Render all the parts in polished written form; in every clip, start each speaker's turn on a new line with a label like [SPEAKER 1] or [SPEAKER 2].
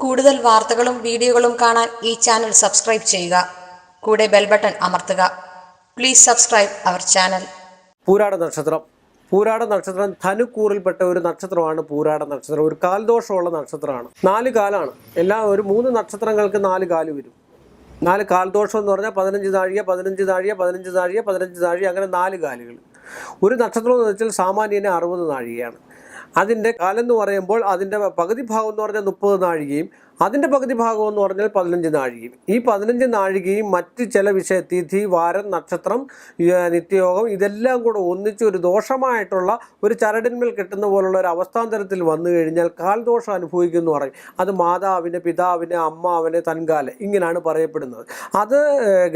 [SPEAKER 1] കൂടുതൽ വാർത്തകളും വീഡിയോകളും കാണാൻ ഈ ചാനൽ സബ്സ്ക്രൈബ് ചെയ്യുക. കൂടെ ബെൽ ബട്ടൺ അമർത്തുക. Please subscribe our channel.
[SPEAKER 2] പൂരാട നക്ഷത്രം. പൂരാട നക്ഷത്രം ധനുക്കൂറിൽപ്പെട്ട ഒരു നക്ഷത്രമാണ് പൂരാട നക്ഷത്രം. ഒരു കാൽദോഷമുള്ള നക്ഷത്രമാണ്. 4 കാലാണ്. ഒരു 3 നക്ഷത്രങ്ങൾക്ക് 4 കാല് വരും. 4 കാൽദോഷം എന്ന് പറഞ്ഞാൽ 15 നാഴിക 15 നാഴിക 15 നാഴിക 15 നാഴിക, അങ്ങനെ 4 കാലുകൾ. ഒരു നക്ഷത്രം എന്ന് വെച്ചാൽ സാമാന്യനെ 60 നാഴികയാണ്. അതിൻ്റെ കാലെന്ന് പറയുമ്പോൾ അതിൻ്റെ പകുതി ഭാഗം എന്ന് പറഞ്ഞാൽ 30 നാഴികയും അതിൻ്റെ പകുതി ഭാഗം എന്ന് പറഞ്ഞാൽ 15 നാഴികയും. ഈ 15 നാഴികയും മറ്റ് ചില തിഥി, വാരം, നക്ഷത്രം, നിത്യയോഗം ഇതെല്ലാം കൂടെ ഒന്നിച്ച് ഒരു ദോഷമായിട്ടുള്ള ഒരു ചരടിന്മേൽ കിട്ടുന്ന പോലുള്ള ഒരു അവസ്ഥാന്തരത്തിൽ വന്നു കഴിഞ്ഞാൽ കാൽദോഷം അനുഭവിക്കുമെന്ന് പറയും. അത് മാതാവിന്, പിതാവിന്, അമ്മാവിന്, തൻകാല് ഇങ്ങനെയാണ് പറയപ്പെടുന്നത്. അത്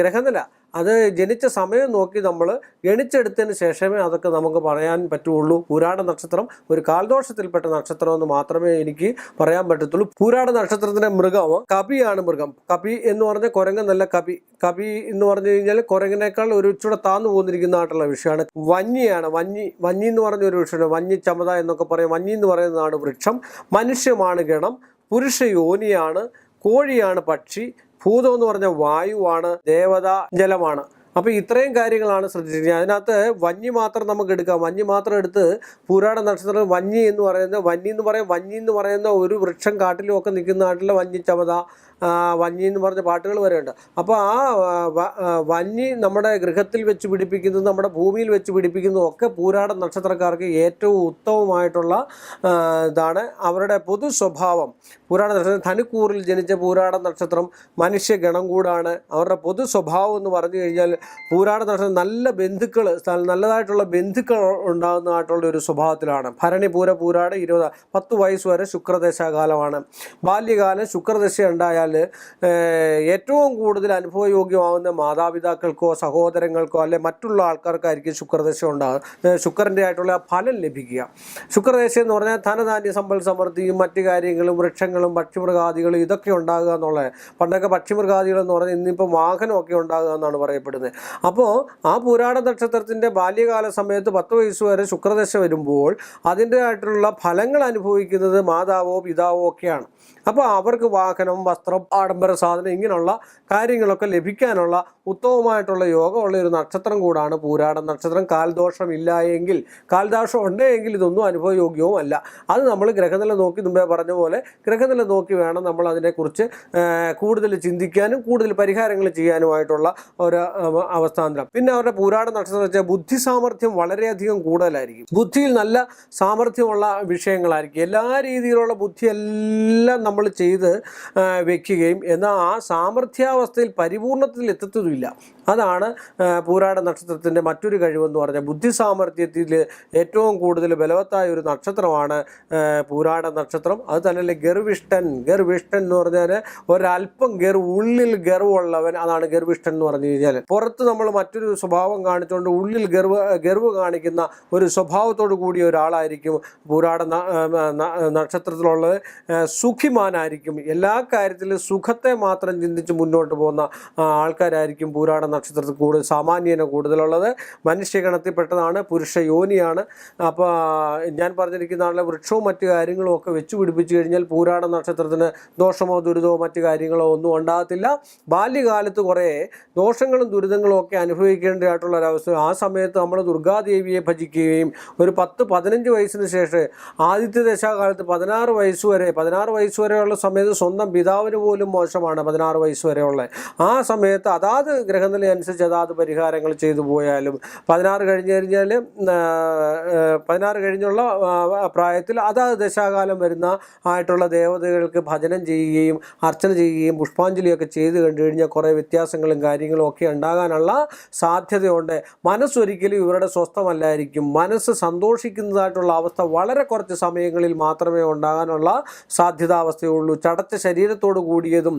[SPEAKER 2] ഗ്രഹനില, അത് ജനിച്ച സമയം നോക്കി നമ്മൾ ഗണിച്ചെടുത്തതിന് ശേഷമേ അതൊക്കെ നമുക്ക് പറയാൻ പറ്റുള്ളൂ. പൂരാട നക്ഷത്രം ഒരു കാൽദോഷത്തിൽപ്പെട്ട നക്ഷത്രം എന്ന് മാത്രമേ എനിക്ക് പറയാൻ പറ്റത്തുള്ളൂ. പൂരാട നക്ഷത്രത്തിൻ്റെ മൃഗം കപിയാണ്. മൃഗം കപി എന്ന് പറഞ്ഞാൽ കുരങ്ങെന്നല്ല, കപി. കപി എന്ന് പറഞ്ഞു കഴിഞ്ഞാൽ കുരങ്ങിനേക്കാൾ ഒരു ഇച്ചിരി താന്നു പോന്നിരിക്കുന്നതായിട്ടുള്ള വിഷയമാണ്. വന്യാണ്. വന്നി എന്ന് പറഞ്ഞ ഒരു വിഷയമാണ്. വന്നി ചമത എന്നൊക്കെ പറയും. വന്നി എന്ന് പറയുന്നതാണ് വൃക്ഷം. മനുഷ്യമാണ് ഗണം. പുരുഷ യോനിയാണ്. കോഴിയാണ് പക്ഷി. ഭൂതം എന്ന് പറഞ്ഞ വായുവാണ്. ദേവത ജലമാണ്. അപ്പോൾ ഇത്രയും കാര്യങ്ങളാണ് ശ്രദ്ധിച്ചിരിക്കുന്നത്. അതിനകത്ത് വന്നി മാത്രം നമുക്ക് എടുക്കാം. വന്നി മാത്രം എടുത്ത് പൂരാട നക്ഷത്രം വന്നി എന്ന് പറയുന്ന ഒരു വൃക്ഷം കാട്ടിലും ഒക്കെ നിൽക്കുന്ന നാട്ടിലെ വന്നി ചമത, വന്നി എന്ന് പറഞ്ഞ പാട്ടുകൾ വരെ ഉണ്ട്. അപ്പോൾ ആ വന്നി നമ്മുടെ ഗൃഹത്തിൽ വെച്ച് പിടിപ്പിക്കുന്നതും നമ്മുടെ ഭൂമിയിൽ വെച്ച് പിടിപ്പിക്കുന്നതും ഒക്കെ പൂരാട നക്ഷത്രക്കാർക്ക് ഏറ്റവും ഉത്തമമായിട്ടുള്ള ഇതാണ്. അവരുടെ പൊതു സ്വഭാവം പൂരാട നക്ഷത്രം ധനുക്കൂറിൽ ജനിച്ച പൂരാട നക്ഷത്രം മനുഷ്യഗണം കൂടാണ്. അവരുടെ പൊതു സ്വഭാവം എന്ന് പറഞ്ഞു കഴിഞ്ഞാൽ പൂരാട നക്ഷത്രം നല്ലതായിട്ടുള്ള ബന്ധുക്കൾ ഉണ്ടാകുന്നതായിട്ടുള്ള ഒരു സ്വഭാവത്തിലാണ്. ഭരണി, പൂരാട 10 വയസ്സ് വരെ ശുക്രദശാകാലമാണ്. ബാല്യകാലം ശുക്രദശ ഉണ്ടായാൽ ഏറ്റവും കൂടുതൽ അനുഭവയോഗ്യമാവുന്ന മാതാപിതാക്കൾക്കോ സഹോദരങ്ങൾക്കോ അല്ലെ മറ്റുള്ള ആൾക്കാർക്കായിരിക്കും ശുക്രദശ ഉണ്ടാകുക. ശുക്രൻ്റെ ആയിട്ടുള്ള ഫലം ലഭിക്കുക. ശുക്രദശ എന്ന് പറഞ്ഞാൽ ധനധാന്യ സമ്പൽ സമൃദ്ധിയും മറ്റു കാര്യങ്ങളും വൃക്ഷങ്ങളും പക്ഷിമൃഗാദികളും ഇതൊക്കെ ഉണ്ടാകുക എന്നുള്ളത്. പണ്ടൊക്കെ പക്ഷിമൃഗാദികൾ എന്ന് പറഞ്ഞാൽ ഇന്നിപ്പോൾ വാഹനമൊക്കെ ഉണ്ടാകുക എന്നാണ് പറയപ്പെടുന്നത്. അപ്പോൾ ആ പൂരാട നക്ഷത്രത്തിൻ്റെ ബാല്യകാല സമയത്ത് 10 വയസ്സ് വരെ ശുക്രദശ വരുമ്പോൾ അതിൻ്റെതായിട്ടുള്ള ഫലങ്ങൾ അനുഭവിക്കുന്നത് മാതാവോ പിതാവോ ഒക്കെയാണ്. അപ്പോൾ അവർക്ക് വാഹനം, വസ്ത്രം, ആഡംബര സാധനം ഇങ്ങനെയുള്ള കാര്യങ്ങളൊക്കെ ലഭിക്കാനുള്ള ഉത്തമമായിട്ടുള്ള യോഗമുള്ള ഒരു നക്ഷത്രം കൂടാണ് പൂരാട നക്ഷത്രം. കാൽദോഷം ഉണ്ടെങ്കിൽ ഇതൊന്നും അനുഭവയോഗ്യവും അല്ല. അത് നമ്മൾ ഗ്രഹനില നോക്കി, മുമ്പേ പറഞ്ഞ പോലെ ഗ്രഹനില നോക്കി വേണം നമ്മൾ അതിനെക്കുറിച്ച് കൂടുതൽ ചിന്തിക്കാനും കൂടുതൽ പരിഹാരങ്ങൾ ചെയ്യാനുമായിട്ടുള്ള ഒരു അവസ്ഥാന്തരം. പിന്നെ അവരുടെ പൂരാട നക്ഷത്രം വെച്ചാൽ ബുദ്ധി സാമർഥ്യം വളരെയധികം കൂടുതലായിരിക്കും. ബുദ്ധിയിൽ നല്ല സാമർഥ്യമുള്ള വിഷയങ്ങളായിരിക്കും. എല്ലാ രീതിയിലുള്ള ബുദ്ധിയെല്ലാം നമ്മൾ ചെയ്ത് വയ്ക്കുകയും എന്നാൽ ആ സാമർഥ്യാവസ്ഥയിൽ പരിപൂർണത്തിൽ എത്തത്തുമില്ല. അതാണ് പൂരാട നക്ഷത്രത്തിൻ്റെ മറ്റൊരു കഴിവെന്ന് പറഞ്ഞാൽ ബുദ്ധി സാമർഥ്യത്തിൽ ഏറ്റവും കൂടുതൽ ബലവത്തായ ഒരു നക്ഷത്രമാണ് പൂരാട നക്ഷത്രം. അത് തന്നെയല്ലേ ഗർവിഷ്ഠൻ എന്ന് പറഞ്ഞാൽ ഒരല്പം ഉള്ളിൽ ഗർവുള്ളവൻ, അതാണ് ഗർവിഷ്ഠൻ എന്ന് പറഞ്ഞു കഴിഞ്ഞാൽ. പുറത്ത് നമ്മൾ മറ്റൊരു സ്വഭാവം കാണിച്ചുകൊണ്ട് ഉള്ളിൽ ഗർവ് കാണിക്കുന്ന ഒരു സ്വഭാവത്തോടു കൂടിയ ഒരാളായിരിക്കും പൂരാട നക്ഷത്രത്തിലുള്ളത്. സുഖിമാനായിരിക്കും. എല്ലാ കാര്യത്തിലും സുഖത്തെ മാത്രം ചിന്തിച്ച് മുന്നോട്ട് പോകുന്ന ആൾക്കാരായിരിക്കും പൂരാട നക്ഷത്രത്തിൽ സാമാന്യന കൂടുതലുള്ളത്. മനുഷ്യഗണത്തിൽപ്പെട്ടതാണ്. പുരുഷ യോനിയാണ്. അപ്പോൾ ഞാൻ പറഞ്ഞിരിക്കുന്ന ആളുടെ വൃക്ഷവും മറ്റു കാര്യങ്ങളും ഒക്കെ വെച്ച് പിടിപ്പിച്ചു കഴിഞ്ഞാൽ പൂരാട നക്ഷത്രത്തിന് ദോഷമോ ദുരിതമോ മറ്റു കാര്യങ്ങളോ ഒന്നും ഉണ്ടാകത്തില്ല. ബാല്യകാലത്ത് കുറേ ദോഷങ്ങളും ദുരിതങ്ങളും ഒക്കെ അനുഭവിക്കേണ്ടതായിട്ടുള്ള ഒരവസ്ഥ. ആ സമയത്ത് നമ്മൾ ദുർഗാദേവിയെ ഭജിക്കുകയും ഒരു 10-15 വയസ്സിന് ശേഷം ആദിത്യ ദശാകാലത്ത് 16 വയസ്സ് വരെയുള്ള സമയത്ത് സ്വന്തം പിതാവിന് പോലും മോശമാണ് 16 വയസ്സ് വരെയുള്ള. ആ സമയത്ത് അതാത് ഗ്രഹനില അനുസരിച്ച് അതാത് പരിഹാരങ്ങൾ ചെയ്തു പോയാലും 16 കഴിഞ്ഞുള്ള പ്രായത്തിൽ അതാത് ദശാകാലം വരുന്ന ആയിട്ടുള്ള ദേവതകൾക്ക് ഭജനം ചെയ്യുകയും അർച്ചന ചെയ്യുകയും പുഷ്പാഞ്ജലിയൊക്കെ ചെയ്ത് കണ്ടു കഴിഞ്ഞാൽ കുറേ വ്യത്യാസങ്ങളും കാര്യങ്ങളും ഒക്കെ ഉണ്ടാകാനുള്ള സാധ്യതയുണ്ട്. മനസ്സൊരിക്കലും ഇവരുടെ സ്വസ്ഥമല്ലായിരിക്കും. മനസ്സ് സന്തോഷിക്കുന്നതായിട്ടുള്ള അവസ്ഥ വളരെ കുറച്ച് സമയങ്ങളിൽ മാത്രമേ ഉണ്ടാകാനുള്ള സാധ്യതാവസ്ഥയുള്ളൂ. ചടച്ച ശരീരത്തോടു കൂടിയതും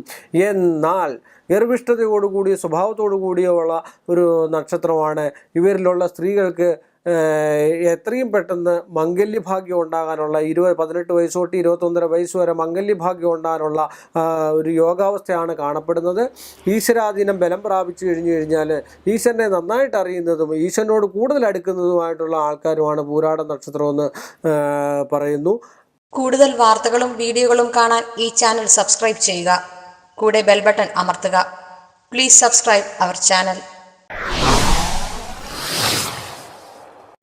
[SPEAKER 2] എന്നാൽ ഗർഭിഷ്ഠതയോടുകൂടിയ സ്വഭാവത്തോടു കൂടിയുള്ള ഒരു നക്ഷത്രമാണ്. ഇവരിലുള്ള സ്ത്രീകൾക്ക് എത്രയും പെട്ടെന്ന് മംഗല്യഭാഗ്യം ഉണ്ടാകാനുള്ള 18 വയസ്സ് തൊട്ട് 21 വയസ്സ് വരെ മംഗല്യഭാഗ്യം ഉണ്ടാകാനുള്ള ഒരു യോഗാവസ്ഥയാണ് കാണപ്പെടുന്നത്. ഈശ്വരാധീനം ബലം പ്രാപിച്ചു കഴിഞ്ഞാൽ ഈശ്വരനെ നന്നായിട്ട് അറിയുന്നതും ഈശ്വരനോട് കൂടുതൽ അടുക്കുന്നതുമായിട്ടുള്ള ആൾക്കാരുമാണ് പൂരാട നക്ഷത്രമെന്ന് പറയുന്നു.
[SPEAKER 1] കൂടുതൽ വാർത്തകളും വീഡിയോകളും കാണാൻ ഈ ചാനൽ സബ്സ്ക്രൈബ് ചെയ്യുക. കൂടെ ബെൽ ബട്ടൺ അമർത്തുക. Please subscribe our channel.